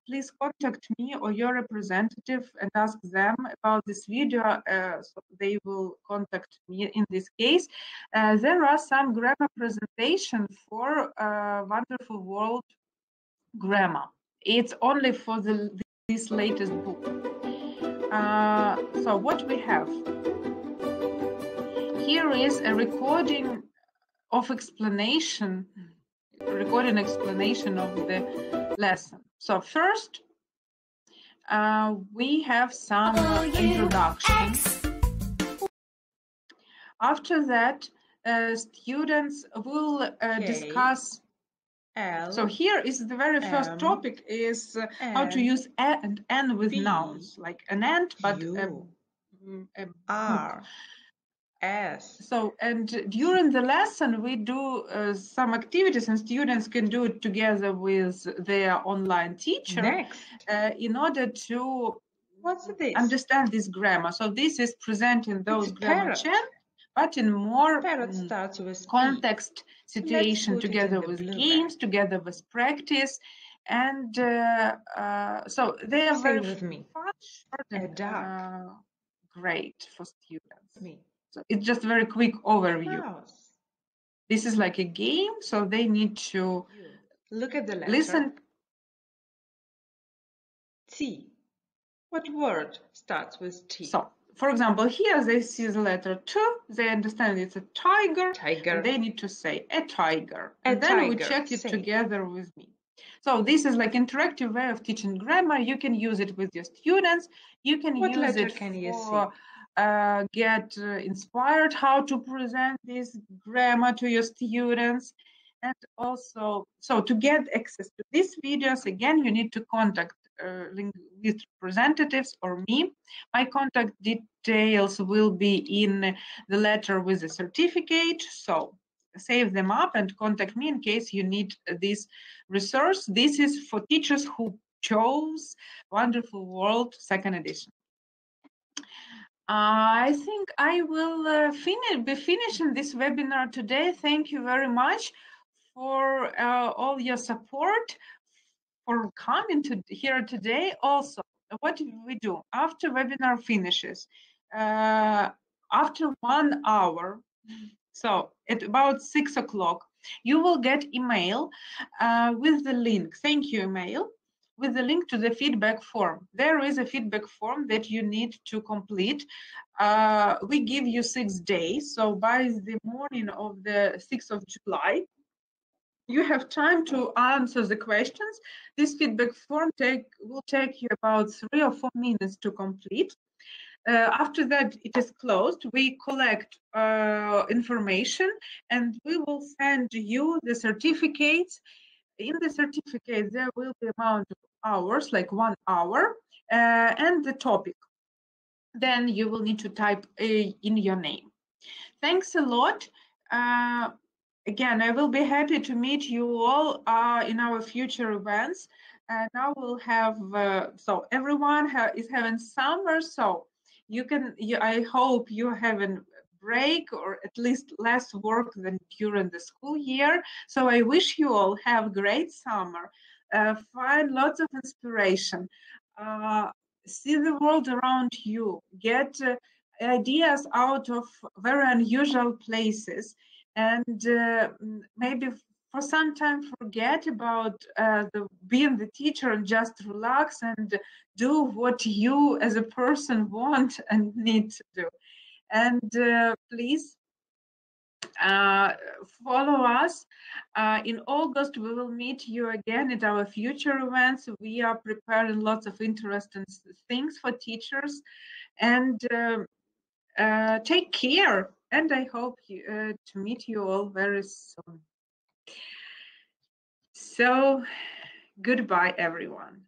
please contact me or your representative and ask them about this video, so they will contact me in this case. There are some grammar presentations for Wonderful World grammar. It's only for this latest book. So what we have here is a recording explanation of the lesson. So first we have some introduction. After that, students will discuss. So here is the very first topic, is how to use a and n with nouns, like an ant, but R, S. So, and during the lesson we do some activities, and students can do it together with their online teacher in order to understand this grammar. So this is presenting those grammar chants. but in more Parrot starts with P. context situation, put it in together the with blue games, bag. together with practice. And so they are Say very with me. fun, short, A and duck. great for students. Me. So it's just a very quick overview. Mouse. This is like a game, so they need to You. Look at the letter. listen. T. What word starts with T? So, for example, here they see the letter T, they understand it's a tiger, Tiger. and they need to say a tiger. A And then we tiger. check it Say. together with me. So this is like interactive way of teaching grammar. You can use it with your students. You can What use letter it can you for get inspired how to present this grammar to your students. And also, so to get access to these videos, again, you need to contact linguist representatives or me. My contact details will be in the letter with the certificate. So save them up and contact me in case you need this resource. This is for teachers who chose Wonderful World second edition. I think I will be finishing this webinar today. Thank you very much for all your support, for coming to here today. Also, what we do after webinar finishes, after 1 hour, so at about 6 o'clock, you will get email with the link. Thank you, email, with the link to the feedback form. There is a feedback form that you need to complete. We give you 6 days. So by the morning of the 6th of July, you have time to answer the questions. This feedback form will take you about 3 or 4 minutes to complete. After that, it is closed. We collect information and we will send you the certificates. In the certificate, there will be amount of hours, like 1 hour, and the topic. Then you will need to type in your name. Thanks a lot. Again, I will be happy to meet you all in our future events. Now we'll have, so everyone is having summer, so I hope you have a break or at least less work than during the school year. So I wish you all have great summer. Find lots of inspiration. See the world around you. Get ideas out of very unusual places, and maybe for some time forget about being the teacher and just relax and do what you as a person want and need to do. And please follow us. In August, we will meet you again at our future events. We are preparing lots of interesting things for teachers. And take care. And I hope to meet you all very soon. So, goodbye, everyone.